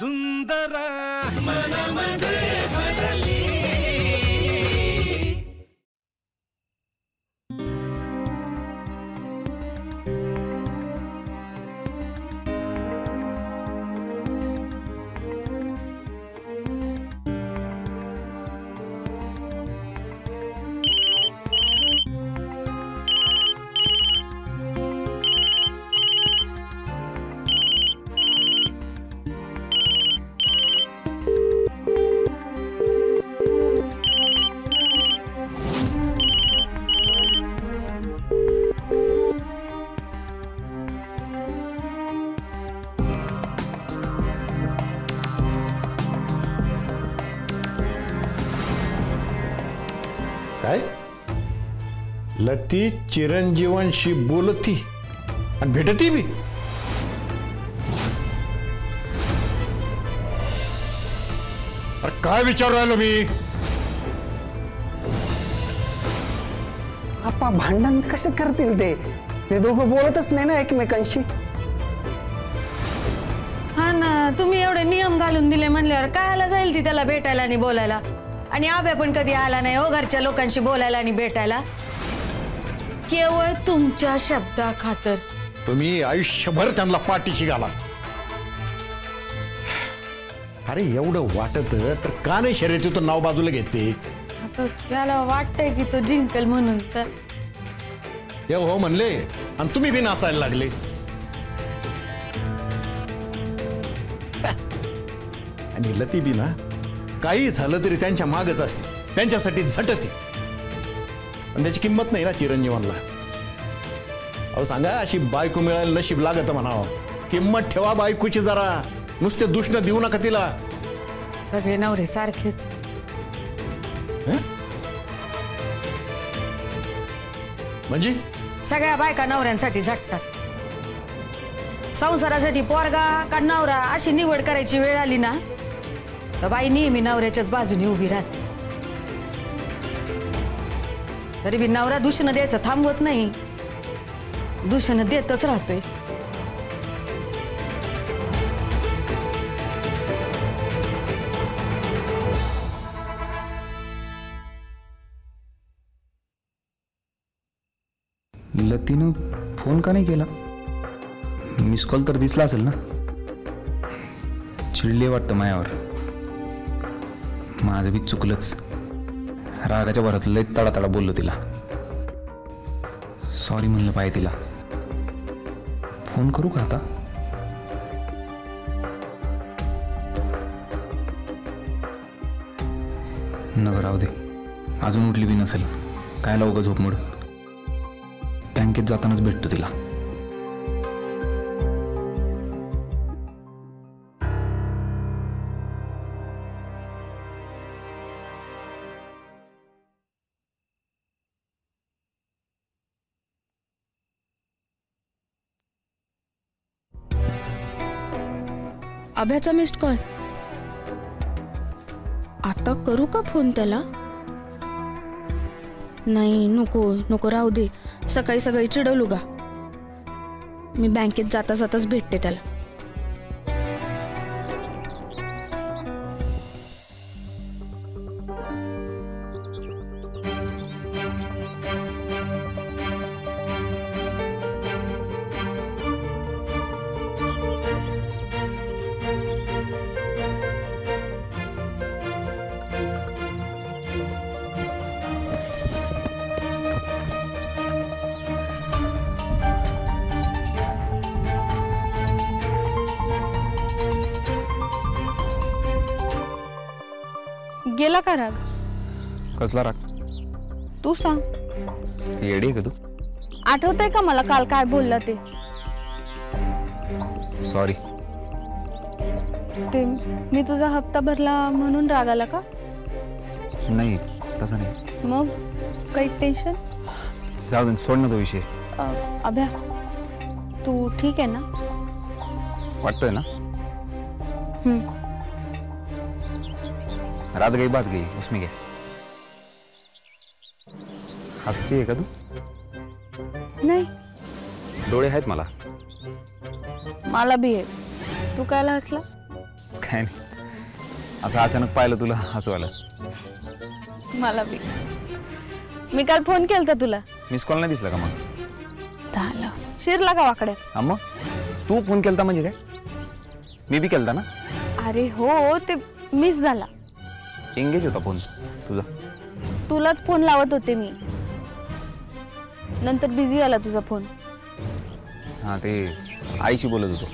सुंदर मनामध्ये भरली. काय लती चिरंजीवांशी बोलती आणि भेटती बी. अरे काय विचारू राहिलो मी. आपा भांडण कसे करतील ते दोघं बोलतच नाही ना एकमेकांशी. हा ना, तुम्ही एवढे नियम घालून दिले म्हणल्यावर कायला जाईल ती त्याला भेटायला आणि बोलायला. आणि आब्या पण कधी आला नाही हो घरच्या लोकांशी बोलायला आणि भेटायला, केवळ तुमच्या शब्दा खातर. तुम्ही आयुष्यभर त्यांना पाठीशी घाला. अरे एवढं वाटत तर का नाही शर्यतीतून नाव बाजूला घेते. आता त्याला वाटतंय की तो जिंकल म्हणून तर हे हो म्हणले आणि तुम्ही बी नाचायला लागले. आणि लती बी ना काही झालं तरी त्यांच्या मागच असते, त्यांच्यासाठी झटते. पण त्याची किंमत नाही ना चिरंजीवांना. अहो सांगा, अशी बायको मिळायला नशीब लागत म्हणावं. किंमत ठेवा बायकोची जरा, नुसते दुष्ण देऊ नका तिला. सगळे नवरे सारखेच. म्हणजे सगळ्या बायका नवऱ्यांसाठी झटतात. संसारासाठी पोरगा का नवरा अशी निवड करायची वेळ आली ना तर बाई नेहमी नवऱ्याच्याच बाजूने उभी राहते. तरी बी नवरा दूषण द्यायचं थांबवत नाही, दूषण देतच राहतोय. लतीनं फोन का नाही केला. मिस कॉल तर दिसला असेल ना. चिडले वाटतं मायावर. माझं बी चुकलंच. रागाच्या भरात लय तडातडा बोललो तिला. सॉरी म्हणलं पाहिजे तिला. फोन करू का आता. नगर राहू दे. अजून उठली बी नसेल. काय लवकर झोपमोड. बँकेत जातानाच भेटतो तिला. अभ्याचा मिस्ड कॉल. आता करू का फोन त्याला. नाही नको नको राहू दे. सकाळी सकाळी चिडवलू का. मी बँकेत जाता जाताच भेटते त्याला. गेला का राग. कसला राग. तू सांग. येडी का तू. आठवतंय का मला काल काय बोलला ते. सॉरी. ते मी तुझा हप्ता भरला म्हणून राग आला का. नाही तसं नाही. मग काही टेन्शन. जाऊ दे सोड ना तो विषय. अभ्या तू ठीक आहे ना. वाटतोय ना. रात गई बात गई उसमें क्या. हसती है का तू. नाही. डोळे आहेत मला. मला बी आहे. तू कायला हसला. काय नाही, असं अचानक पाहिलं तुला हसू आलं. मला बी. मी काल फोन केलता तुला. मिस कॉल नाही दिसला का मग? झालं शिरला का वाकडे? हा मग तू फोन केलता म्हणजे काय? मी बी केलता ना. अरे हो, ते मिस झाला. एंगेज होता फोन तुझा. तुलाच फोन लावत होते मी, नंतर बिझी आला तुझा फोन. हां ते आईशी बोलत होतो.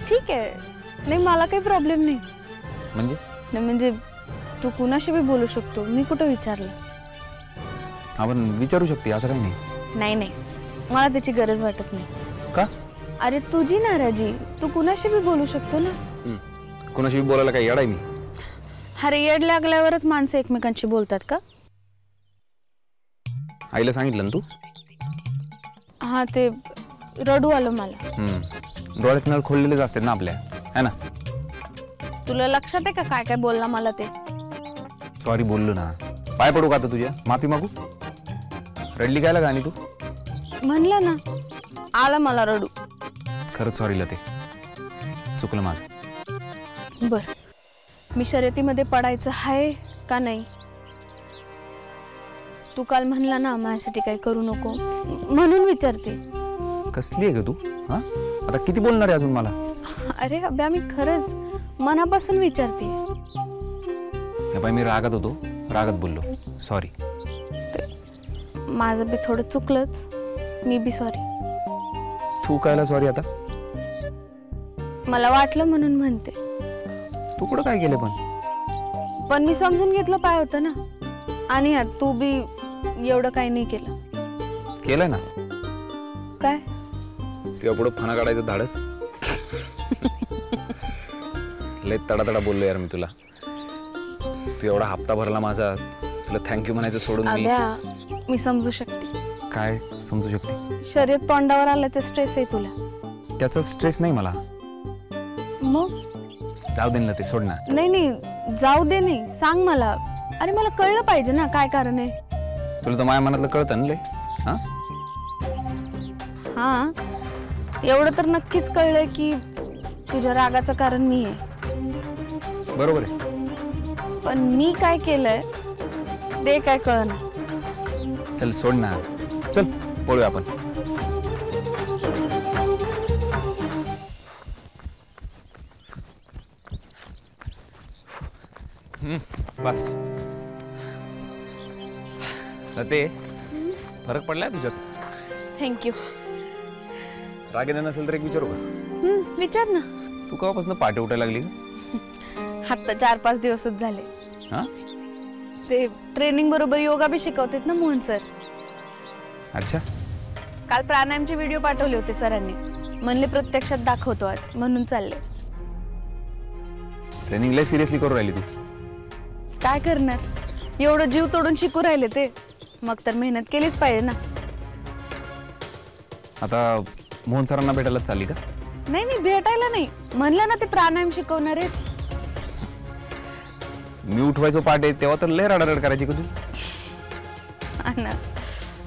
ठीक आहे, नाही मला काही प्रॉब्लेम नाही. म्हणजे नाही म्हणजे तू कुणाशी बी बोलू शकतो, मी कुठं विचारलं. आपण विचारू शकते असं काही नाही. नाही नाही, मला त्याची गरज वाटत नाही. का? अरे तुझी नाराजी, तू कुणाशी बी बोलू शकतो ना. कुणाशी बोलायला काय येड आहे मी? अरे येड लागल्यावरच माणसं एकमेकांशी बोलतात का? आईला सांगितलं ना तू? हा ते रडू आलं मला. डोळ्यात नळ खोललेलेच असतात ना आपल्या, है ना? तुला लक्षात आहे का काय काय बोलला मला ते? सॉरी बोललो ना. पाय पडू का आता तुझ्या? माफी मागू? रडली काय लागा आणि तू? म्हणलं ना, आलं मला रडू. खरंच सॉरीला ते चुकलं माझं. बर, मी शर्यतीमध्ये पडायचं आहे का नाही? तू काल म्हणला ना माझ्यासाठी काही करू नको, म्हणून विचारते. कसली आहे ग तू? हा आता किती बोलणार आहे अजून मला? अरे अभ्या, मी खरंच मनापासून विचारते. हे बाई मी रागात होतो, रागात बोललो, सॉरी. माझं बी थोडं चुकलंच, मी बी सॉरी. तू कायला सॉरी आता? मला वाटलं म्हणून म्हणते. तू कुठं काय केलं पण मी समजून घेतलं पाय होतं ना. आणि तू बी एवढं काही नाही केलं. केलंय ना. काय? तुझ्या पुढं फणा काढायचं धाडस. लय तडातडा बोललो यार मी तुला. तू एवढा हप्ता भरला माझा, तुला थँक्यू म्हणायचं सोडून मी समजू शकते. काय समजू शकते? शर्यत तोंडावर आल्याचं स्ट्रेस आहे तुला. त्याचा स्ट्रेस नाही मला. मग जाऊ दे ना ते, सोड ना. नाही नाही, जाऊ दे नाही, सांग मला. अरे मला कळलं पाहिजे ना काय कारण आहे. तुला तर माझ्या मनातलं कळतं ना लय. हा हा, एवढं तर नक्कीच कळलंय की तुझ्या रागाचं कारण मी आहे. बरोबर आहे. पण मी काय केलंय ते काय कळना. चल सोड ना, चल पळूया आपण. बस ते फरक पडलाय तुझ्यात. थँक्यू. राग येणार नसेल तर एक विचारू का? विचार ना. तू केव्हापासून पाठी उठायला लागली? आता 4-5 दिवसच झाले. हा, ते ट्रेनिंग बरोबर योगा बी शिकवतात ना मोहन सर. अच्छा. काल प्राणायामचे व्हिडिओ पाठवले होते सरांनी, म्हणले प्रत्यक्षात दाखवतो आज, म्हणून चालले. ट्रेनिंग लय सिरियसली करू राहिली तू. काय करणार, एवढं जीव तोडून शिकू राहिले ते, मग तर मेहनत केलीच पाहिजे ना. आता मोहन सरांना भेटायला चालली का? नाही नाही, भेटायला नाही, म्हणलं ना ते प्राणायाम शिकवणार आहेत. मी उठवायचो पाठ तेव्हा तर लय रडारड करायची का तू?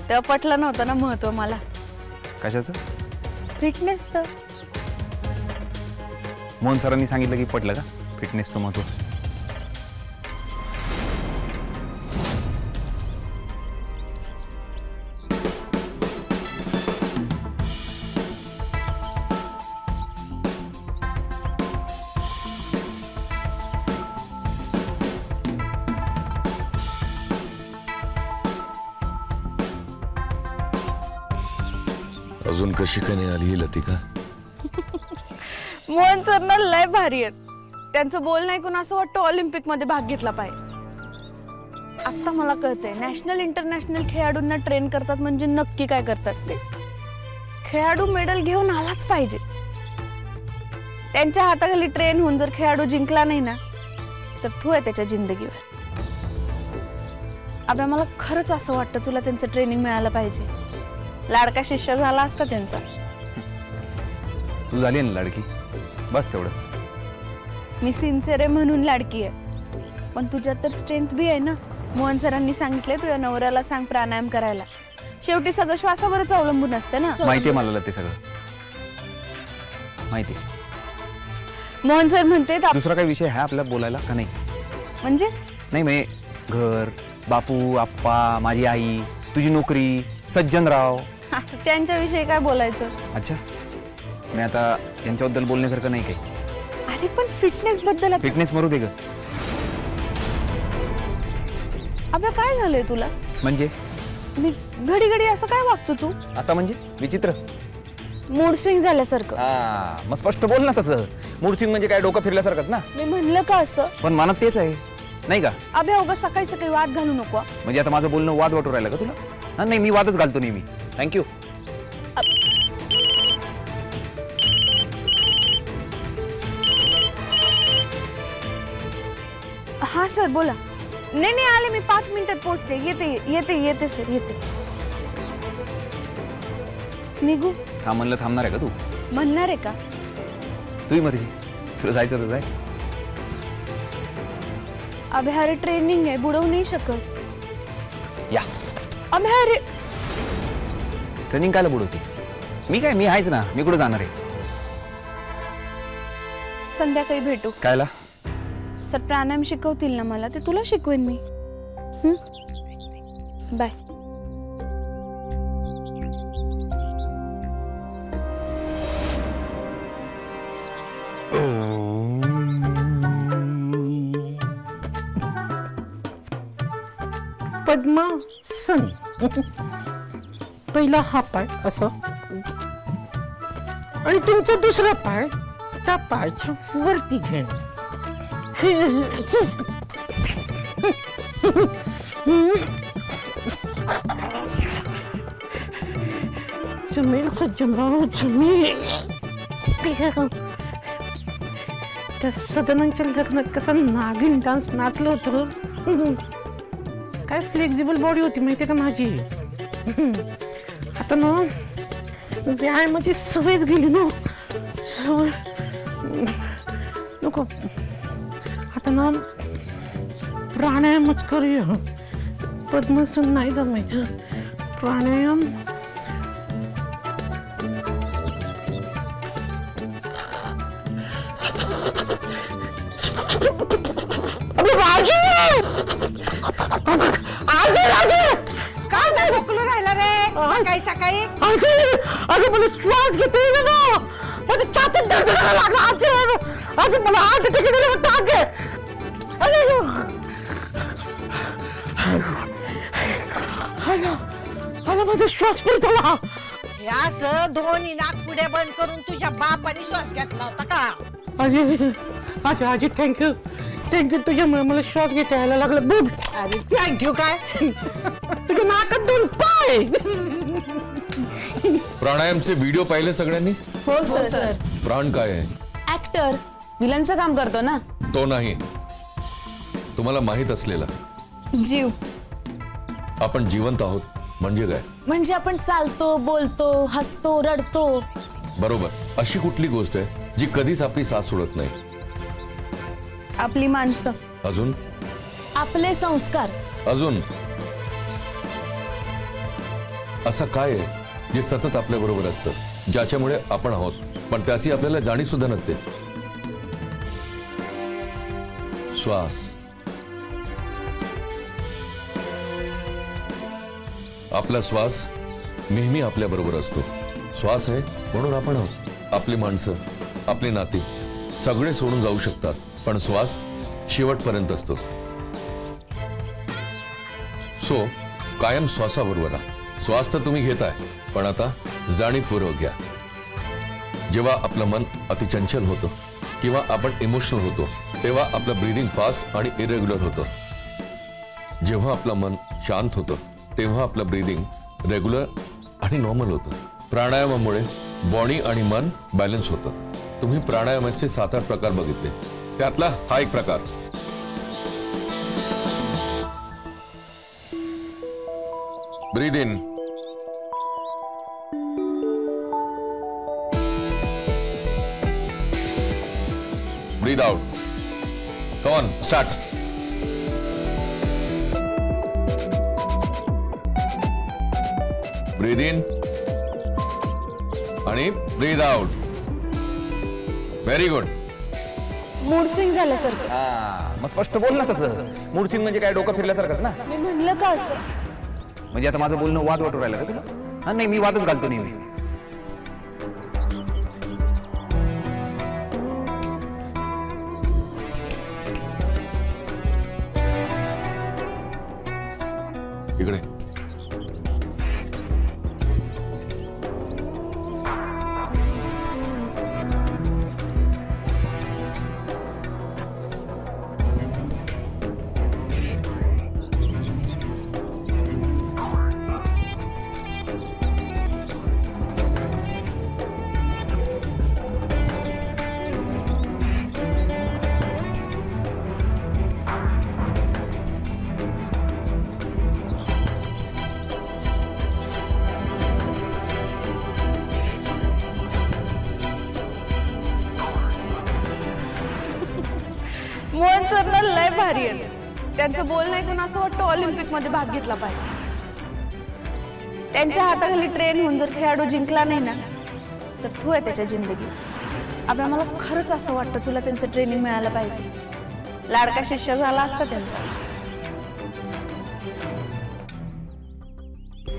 तेव्हा पटलं नव्हतं ना महत्व मला. कशाचं? फिटनेसचं. मोहन सरांनी सांगितलं की पटलं का फिटनेसचं महत्व? अजून कशी का नाही आली लतिका? मोहन सर ना लय भारी आहेत. त्यांचं बोलणं ऐकून असं वाटतं ऑलिम्पिक मध्ये भाग घेतला पाहिजे. आता मला कळतंय, नॅशनल इंटरनॅशनल खेळाडूंना ट्रेन करतात म्हणजे नक्की काय करतात ते. खेळाडू मेडल घेऊन आलाच पाहिजे. त्यांच्या हाताखाली ट्रेन होऊन जर खेळाडू जिंकला नाही ना, तर तू आहे त्याच्या जिंदगीवर. अबे मला खरंच असं वाटतं तुला त्यांचं ट्रेनिंग मिळालं पाहिजे. लाडका शिष्य झाला असता त्यांचा. तू झाली ना लाडकी, बस तेवढंच. मी सिन्सिअर आहे म्हणून लाडकी आहे, पण तुझ्यात तर स्ट्रेंथ बी आहे ना. मोहन सरांनी सांगितले तुझ्या नवऱ्याला सांग प्राणायाम करायला. शेवटी सगळं श्वासावरच अवलंबून असते ना. माहितीये मला ते सगळं माहिती. मोहन सर म्हणते दुसरा काही विषय आहे आपल्याला बोलायला का नाही? म्हणजे नाही म्हणजे घर, बापू, आप्पा, माझी आई, तुझी नोकरी, सज्जनराव. आता त्यांच्याविषयी काय बोलायचं? अच्छा, मी आता यांच्याबद्दल बोलण्यासारखं नाही काही. अरे पण फिटनेस बद्दल फिटनेस मरू दे ग. अबे काय झालंय तुला? म्हणजे मी घडी घडी असं काय वागतो तू? असं म्हणजे विचित्र. मूड स्विंग झाल्यासारखं. हा, मग स्पष्ट बोल ना. तसं मूड स्विंग म्हणजे काय, डोकं फिरल्यासारखंच ना. मी म्हणलं का असं? पण मनात तेच आहे नाही का? अबे अवघं सकाळी सकाळी वाद घालू नको. म्हणजे आता माझं बोलणं वाद वाटू राहिलं का तुला? हा नाही, मी वादच घालतो नेहमी. थँक्यू. हा सर बोला. नाही नाही आले मी 5 मिनिटात पोहोचते. येते सर येते. निघू? हा म्हणलं थांबणार आहे का तू? म्हणणार आहे का? तुझी मर्जी, तुला जायचं तर जाय. अबे अरे ट्रेनिंग आहे, बुडवू नाही शकत. या. अबे अरे ट्रेनिंग कायला बुडवते? मी आहेच ना. मी कुठं जाणार आहे? संध्याकाळी भेटू. कायला? सर प्राणायाम शिकवतील ना मला, ते तुला शिकवेन मी. बाय. पद्मासन. पहिला हा पाय असं आणि तुमचा दुसरा पाय त्या पायाच्या वरती घेणं. जमेल सज्जनराव, जमेल. त्या सदनांच्या लग्नात कसा नागिन डान्स नाचलं होतं. काय फ्लेक्झिबल बॉडी होती माहिती का माझी. आता ना व्यायामाची सवयच गेली ना. नको आता ना प्राणायामच करूया. पद्मासन नाही जमायचं. प्राणायाम काय भोकलो राहिला रे सकाळी सकाळी? अगं मला श्वास घेता येईल ना. माझ्या छातीत दर्द करायला लागला. अगं मला हार्ट अटॅक येईल. माझा श्वास परत आला. असं दोन्ही नागपुड्या बंद करून तुझ्या बापाने श्वास घेतला होता का? अरे आजी थँक्यू तुझ्यामुळे मला श्वास घेता यायला लागला. बघ. अरे थँक्यू काय? तुझ्या नाकात 2 पाय. प्राणायामचे व्हिडिओ पाहिले सगळ्यांनी? हो सर. प्राण काय आहे? ऍक्टर विलनचं काम करतो ना. तो नाही, तुम्हाला माहित असलेला. जीव आपण जिवंत आहोत म्हणजे काय? म्हणजे आपण चालतो, बोलतो, हसतो, रडतो. बरोबर. अशी कुठली गोष्ट आहे जी कधीच आपली साथ सोडत नाही? आपली माणसं. अजून? आपले संस्कार. अजून? असं काय आहे जे सतत आपल्या बरोबर असतं, ज्याच्यामुळे आपण आहोत पण त्याची आपल्याला जाणीव सुद्धा नसते? श्वास. आपला श्वास नेहमी आपल्या बरोबर असतो. श्वास आहे म्हणून आपण आहोत. आपली माणसं, आपली नाती सगळे सोडून जाऊ शकतात पण श्वास शेवटपर्यंत असतो. सो कायम श्वासाबरोबर राहा. श्वास तर तुम्ही घेताय पण आता जाणीवपूर्वक घ्या. जेव्हा आपलं मन अतिचंचल होतं किंवा आपण इमोशनल होतो तेव्हा आपलं ब्रीदिंग फास्ट आणि इरेग्युलर होतं. जेव्हा आपलं मन शांत होतं तेव्हा आपलं ब्रीदिंग रेग्युलर आणि नॉर्मल होतं. प्राणायामामुळे बॉडी आणि मन बॅलन्स होतं. तुम्ही प्राणायामाचे 7-8 प्रकार बघितले, त्यातला हा एक प्रकार. Breathe in, breathe out. Come on, start. Breathe in आणि breathe out. Very good. Mood swing झाल्यासारखं. हा मग स्पष्ट बोल ना तसं. मूड स्विंग म्हणजे काय डोकं फिरल्यासारखंच ना. मी म्हणलं का असं? म्हणजे आता माझं बोलणं वाद वाटू राहिलं का तुला? हा नाही मी वादच घालतो नेहमी. इकडे मोहन सर ना लय भारी आहे. त्यांचं बोलणं ऐकून असं वाटतं ऑलिम्पिक मध्ये भाग घेतला पाहिजे. त्यांच्या हाताखाली ट्रेन होऊन जर खेळाडू जिंकला नाही ना तर तू आहे त्याच्या जिंदगीत. अबे मला खरंच असं वाटतं तुला त्यांचं ट्रेनिंग मिळालं पाहिजे. लाडका शिष्य झाला असता त्यांचा.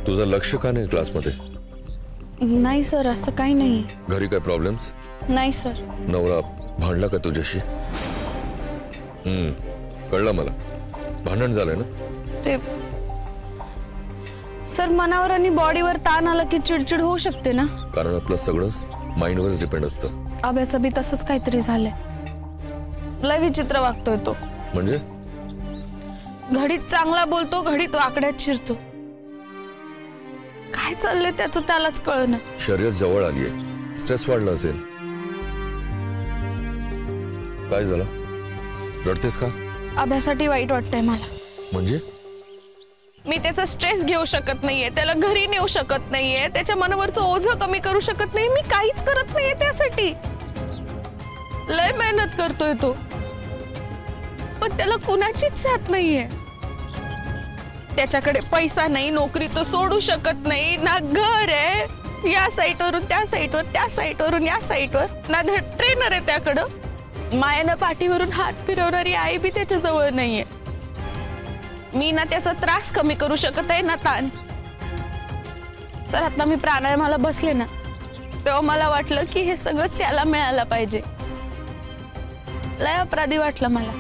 तुझं लक्ष का नाही क्लासमध्ये? नाही सर असं काही नाही. घरी काय प्रॉब्लेम्स? नाही सर. नवरा भांडला का तुझ्याशी? कळलं मला. भांडण झालंय ना? ते सर मनावर आणि बॉडीवर ताण आला की चिडचिड होऊ शकते ना. कारण आपलं सगळंच माइंडवरच डिपेंड असतं. अभ्याचं बी तसंच काहीतरी झालंय. लय विचित्र वागतोय तो. म्हणजे घडीत चांगला बोलतो, घडीत वाकड्यात शिरतो. काय चाललंय त्याचं त्यालाच कळना. शर्यत जवळ आलीये, स्ट्रेस वाढला असेल. काय झालं? रडतेस का? अभ्यासाठी वाईट वाटतंय मला. म्हणजे मी त्याचा स्ट्रेस घेऊ शकत नाहीये, त्याला घरी नेऊ शकत नाहीये, त्याच्या मनावरचं ओझं कमी करू शकत नाही. मी काहीच करत नाहीये त्यासाठी. लय मेहनत करतोय तो, पण त्याला कुणाचीच साथ नाहीये. त्याच्याकडे पैसा नाही, नोकरी तो सोडू शकत नाही, ना घर आहे या साईटवरून त्या साईटवर, त्या साईटवरून या साईटवर, ना ट्रेनर आहे त्याकडं. मायानं पाठीवरून हात फिरवणारी आई बी त्याच्या जवळ नाहीये. मी ना त्याचा त्रास कमी करू शकत आहे ना ताण. सर आता मी प्राणायामाला बसले ना तेव्हा मला वाटलं की हे सगळं त्याला मिळालं पाहिजे. लय अपराधी वाटलं मला.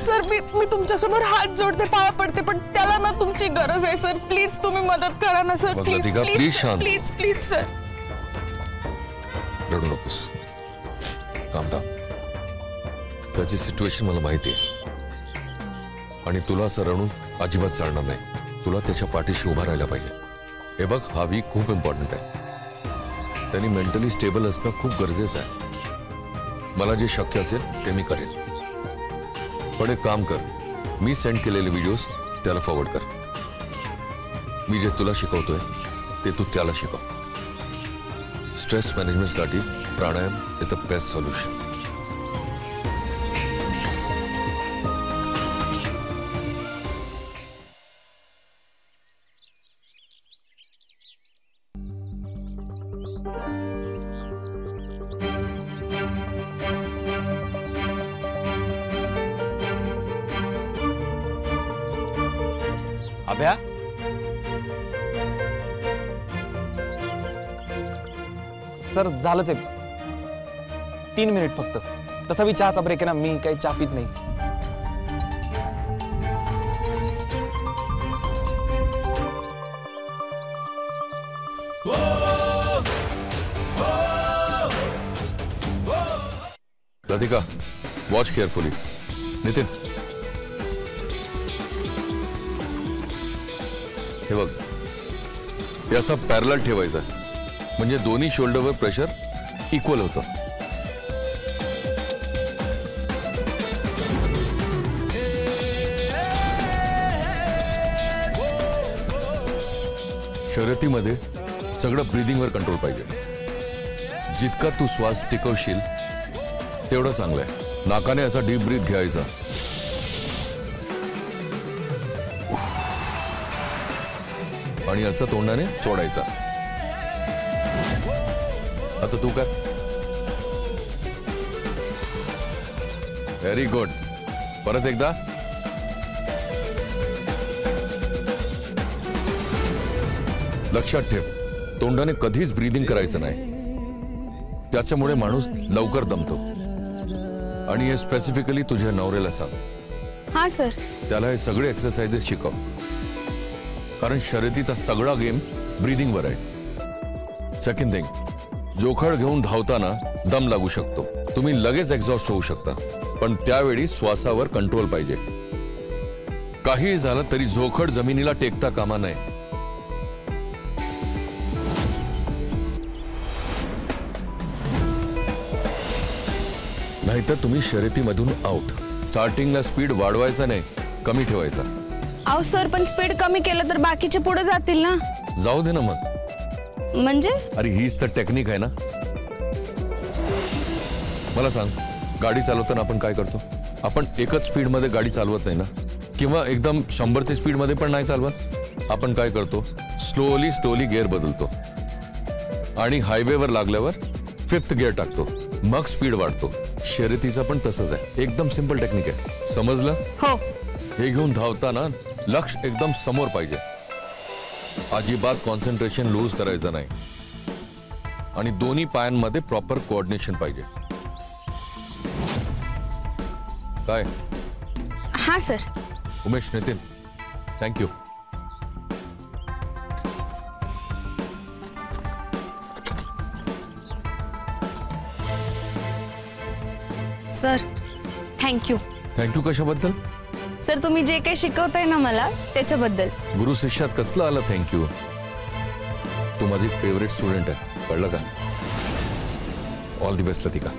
सर मी तुमच्यासमोर हात जोडते, पाया पडते, पण त्याला ना तुमची गरज आहे सर. प्लीज तुम्ही मदत करा ना sir. Please please please sir. रडू नकोस. काम डाऊन. त्याची सिच्युएशन मला माहिती आहे आणि तुला असं रडून अजिबात चालणार नाही. तुला त्याच्या पाठीशी उभा राहायला पाहिजे. हे बघ हा वीक खूप इम्पॉर्टंट आहे. त्यांनी मेंटली स्टेबल असणं खूप गरजेचं आहे. मला जे शक्य असेल ते मी करेन. पण एक काम कर, मी सेंड केलेले व्हिडिओज त्याला फॉरवर्ड कर. मी जे तुला शिकवतोय ते तू त्याला शिकव. स्ट्रेस मॅनेजमेंटसाठी pranayama is the best solution. Abhya sir झालंच आहे. 3 मिनिट फक्त. तसा मी चहाचा ब्रेक आहे ना, मी काही चहा पित नाही. Radhika watch carefully. नितीन हे बघ, हे असा पॅरलल ठेवायचा म्हणजे दोन्ही शोल्डरवर प्रेशर इक्वल होतं. शर्यतीमध्ये सगळं ब्रीदिंगवर कंट्रोल पाहिजे. जितका तू श्वास टिकवशील तेवढं चांगलं आहे. नाकाने असा डीप ब्रीथ घ्यायचा आणि असं तोंडाने सोडायचा. आता तू काय व्हेरी गुड. परत एकदा. लक्षात ठेव, तोंडाने कधीच ब्रीदिंग करायचं नाही. त्याच्यामुळे माणूस लवकर दमतो. आणि हे स्पेसिफिकली तुझ्या नवऱ्याला सांग. हा सर. त्याला हे सगळे एक्सरसाइजेस शिकव. कारण शर्यतीचा सगळा गेम ब्रीदिंग वर आहे. सेकंड थिंग, जोखड घेऊन धावताना दम लागू शकतो. तुम्ही लगेच एक्झॉस्ट होऊ शकता. पण त्यावेळी श्वासावर कंट्रोल पाहिजे. काही झालं तरी जोखड जमिनीला टेकता कामा नये. नाहीतर तुम्ही शर्यतीमधून आउट. स्टार्टिंगला स्पीड वाढवायचा नाही, कमी ठेवायचा. अहो सर, पण स्पीड कमी केलं तर बाकीचे पुढे जातील ना. जाऊ दे ना मग. म्हणजे अरे हीच तर टेक्निक आहे ना. मला सांग, गाडी चालवताना आपण काय करतो? आपण एकच स्पीड मध्ये गाडी चालवत नाही ना, किंवा एकदम 100च्या स्पीड मध्ये पण नाही चालवत. आपण काय करतो? स्लोली गिअर बदलतो आणि हायवेवर लागल्यावर 5th गिअर टाकतो, मग स्पीड वाढतो. शर्यतीचं पण तसंच आहे. एकदम सिंपल टेक्निक आहे. समजलं? हो. हे घेऊन धावताना लक्ष एकदम समोर पाहिजे. अजिबात कॉन्सन्ट्रेशन लूज करायचं नाही. आणि दोन्ही पायांमध्ये प्रॉपर कोऑर्डिनेशन पाहिजे. काय? हा sir. Umesh, Nitin, thank you. Sir thank you. Thank you कशाबद्दल? सर तुम्ही जे काही शिकवताय ना मला त्याच्याबद्दल. गुरु शिष्यात कसलं आलं थँक्यू? तू माझी फेवरेट स्टुडंट आहे, कळलं का? All the best Latika.